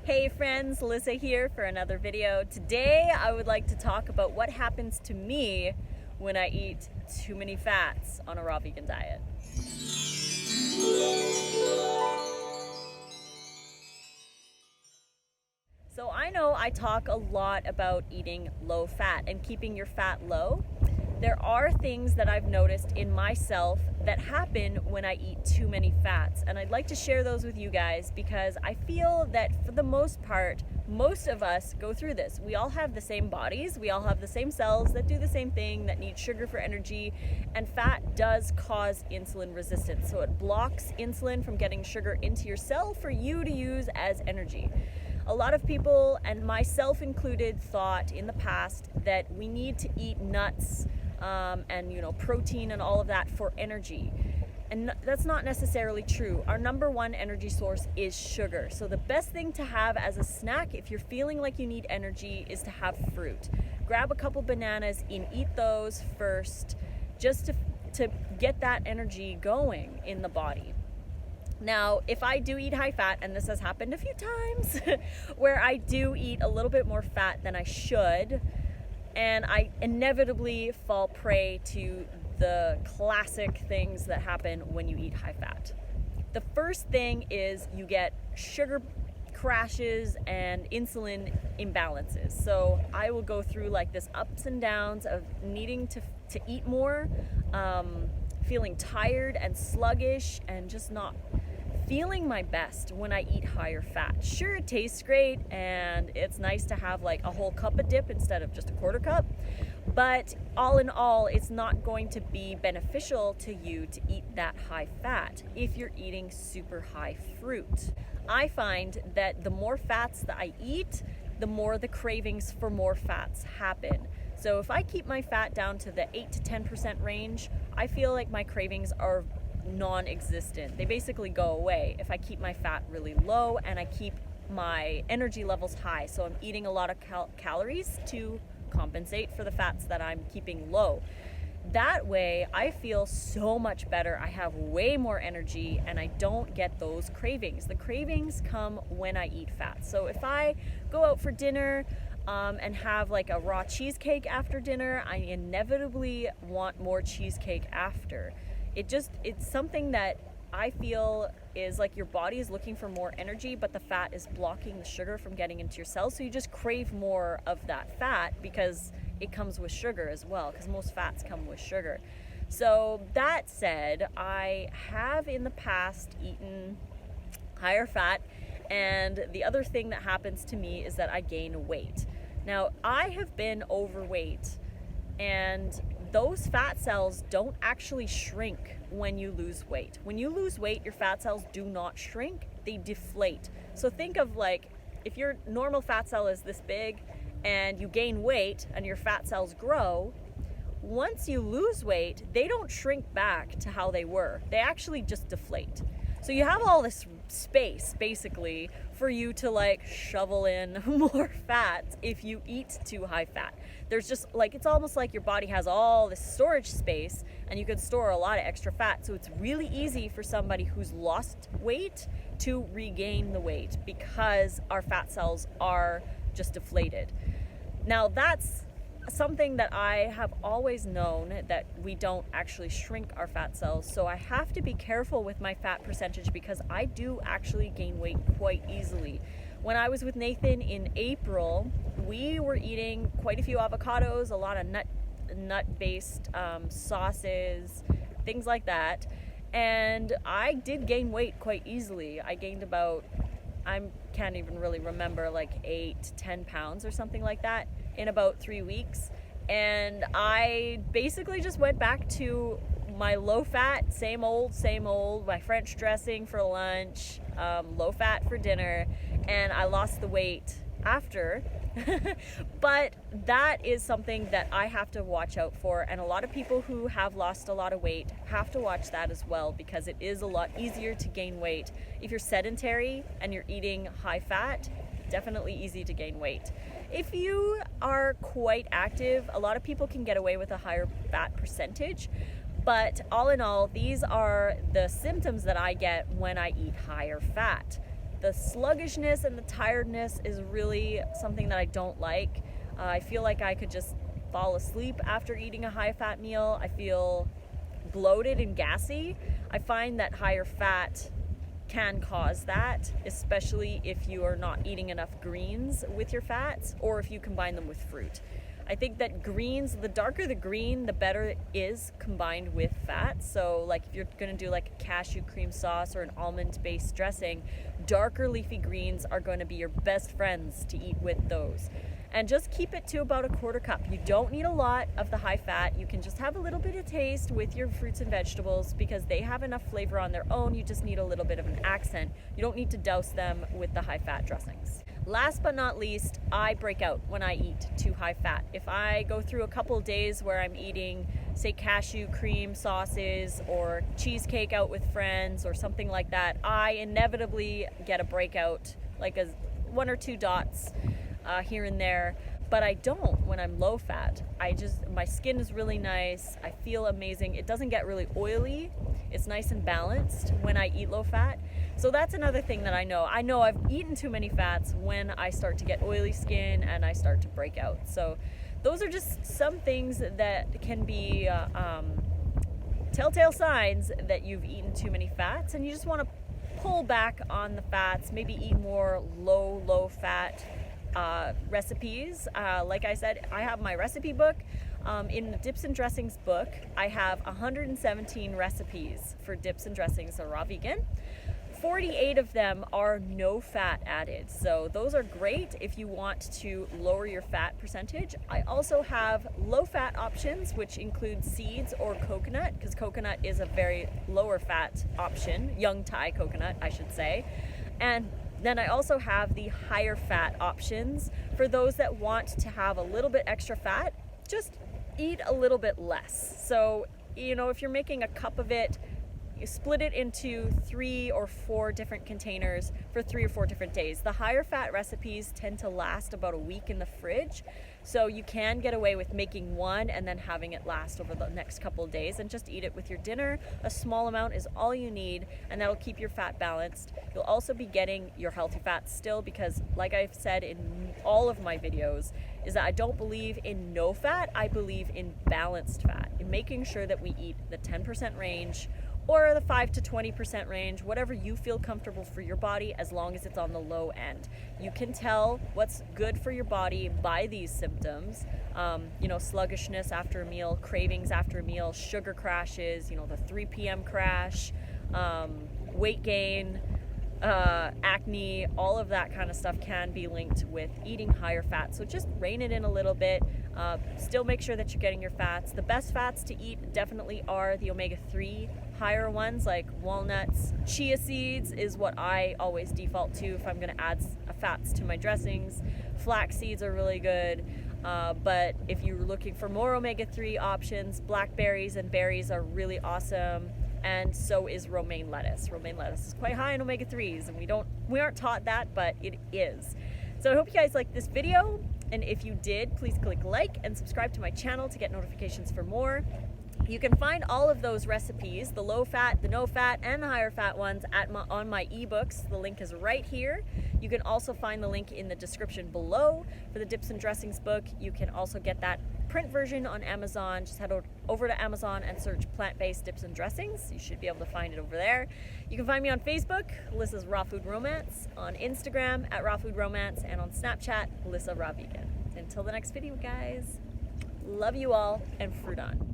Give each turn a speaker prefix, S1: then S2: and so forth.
S1: Hey friends, Lissa here for another video. Today I would like to talk about what happens to me when I eat too many fats on a raw vegan diet. So I know I talk a lot about eating low fat and keeping your fat low. There are things that I've noticed in myself that happen when I eat too many fats, and I'd like to share those with you guys because I feel that for the most part, most of us go through this. We all have the same bodies, we all have the same cells that do the same thing, that need sugar for energy, and fat does cause insulin resistance. So it blocks insulin from getting sugar into your cell for you to use as energy. A lot of people, and myself included, thought in the past that we need to eat nuts and protein and all of that for energy. And that's not necessarily true. Our number one energy source is sugar. So the best thing to have as a snack if you're feeling like you need energy is to have fruit. Grab a couple bananas and eat those first just to get that energy going in the body. Now, if I do eat high fat, and this has happened a few times, where I do eat a little bit more fat than I should, and I inevitably fall prey to the classic things that happen when you eat high fat. The first thing is you get sugar crashes and insulin imbalances. So I will go through like this ups and downs of needing to eat more, feeling tired and sluggish and just not feeling my best when I eat higher fat. Sure, it tastes great and it's nice to have like a whole cup of dip instead of just a quarter cup, but all in all, it's not going to be beneficial to you to eat that high fat if you're eating super high fruit. I find that the more fats that I eat, the more the cravings for more fats happen. So if I keep my fat down to the 8 to 10% range, I feel like my cravings are non-existent. They basically go away if I keep my fat really low and I keep my energy levels high. So I'm eating a lot of calories to compensate for the fats that I'm keeping low. That way I feel so much better. I have way more energy and I don't get those cravings. The cravings come when I eat fat. So if I go out for dinner and have like a raw cheesecake after dinner, I inevitably want more cheesecake after. It's something that I feel is like your body is looking for more energy, but the fat is blocking the sugar from getting into your cells. So you just crave more of that fat because it comes with sugar as well, because most fats come with sugar. So that said, I have in the past eaten higher fat, and the other thing that happens to me is that I gain weight. Now, I have been overweight, and those fat cells don't actually shrink when you lose weight. When you lose weight, your fat cells do not shrink, they deflate. So think of like, if your normal fat cell is this big and you gain weight and your fat cells grow, once you lose weight, they don't shrink back to how they were. They actually just deflate. So you have all this space basically for you to like shovel in more fat if you eat too high fat. There's just like, it's almost like your body has all this storage space and you could store a lot of extra fat. So it's really easy for somebody who's lost weight to regain the weight because our fat cells are just deflated. Now that's something that I have always known, that we don't actually shrink our fat cells. So I have to be careful with my fat percentage because I do actually gain weight quite easily. When I was with Nathan in April, we were eating quite a few avocados, a lot of nut-based sauces, things like that. And I did gain weight quite easily. I gained about, I can't even really remember, like 8 to 10 pounds or something like that in about 3 weeks. And I basically just went back to my low fat, same old, my French dressing for lunch, low fat for dinner, and I lost the weight after. But that is something that I have to watch out for, and a lot of people who have lost a lot of weight have to watch that as well, because it is a lot easier to gain weight. If you're sedentary and you're eating high fat, definitely easy to gain weight. If you are quite active, a lot of people can get away with a higher fat percentage, but all in all, these are the symptoms that I get when I eat higher fat. The sluggishness and the tiredness is really something that I don't like. I feel like I could just fall asleep after eating a high fat meal. I feel bloated and gassy. I find that higher fat can cause that, especially if you are not eating enough greens with your fats or if you combine them with fruit. I think that greens, the darker the green, the better it is combined with fat. So like if you're gonna do like a cashew cream sauce or an almond based dressing, darker leafy greens are going to be your best friends to eat with those. And just keep it to about a quarter cup. You don't need a lot of the high fat. You can just have a little bit of taste with your fruits and vegetables because they have enough flavor on their own. You just need a little bit of an accent. You don't need to douse them with the high fat dressings. Last but not least, I break out when I eat too high fat. If I go through a couple days where I'm eating, say, cashew cream sauces or cheesecake out with friends or something like that, I inevitably get a breakout, like one or two dots here and there. But I don't when I'm low fat. My skin is really nice. I feel amazing. It doesn't get really oily. It's nice and balanced when I eat low fat. So that's another thing that I know. I know I've eaten too many fats when I start to get oily skin and I start to break out. So those are just some things that can be telltale signs that you've eaten too many fats, and you just want to pull back on the fats, maybe eat more low fat recipes. Like I said, I have my recipe book. In the dips and dressings book, I have 117 recipes for dips and dressings that are raw vegan. 48 of them are no fat added. So those are great if you want to lower your fat percentage. I also have low fat options, which include seeds or coconut, because coconut is a very lower fat option, young Thai coconut, I should say. And then I also have the higher fat options for those that want to have a little bit extra fat, just eat a little bit less. So, if you're making a cup of it, you split it into 3 or 4 different containers for 3 or 4 different days. The higher fat recipes tend to last about a week in the fridge, so you can get away with making one and then having it last over the next couple of days and just eat it with your dinner. A small amount is all you need, and that'll keep your fat balanced. You'll also be getting your healthy fats still, because like I've said in all of my videos, is that I don't believe in no fat, I believe in balanced fat, in making sure that we eat the 10% range or the 5 to 20% range, whatever you feel comfortable for your body, as long as it's on the low end. You can tell what's good for your body by these symptoms. Sluggishness after a meal, cravings after a meal, sugar crashes, the 3 p.m. crash, weight gain, acne, all of that kind of stuff can be linked with eating higher fat. So just rein it in a little bit. Still make sure that you're getting your fats. The best fats to eat definitely are the omega-3 higher ones, like walnuts. Chia seeds is what I always default to if I'm going to add fats to my dressings. Flax seeds are really good. But if you're looking for more omega-3 options, blackberries and berries are really awesome. And so is romaine lettuce. Romaine lettuce is quite high in omega-3s, and we aren't taught that, but it is. So I hope you guys liked this video, and if you did, please click like and subscribe to my channel to get notifications for more. You can find all of those recipes, the low fat, the no fat, and the higher fat ones on my ebooks. The link is right here. You can also find the link in the description below for the dips and dressings book. You can also get that print version on Amazon. Just head over to Amazon and search plant-based dips and dressings. You should be able to find it over there. You can find me on Facebook, Lissa's Raw Food Romance, on Instagram at Raw Food Romance, and on Snapchat, Lissa Raw Vegan. Until the next video, guys, love you all, and fruit on.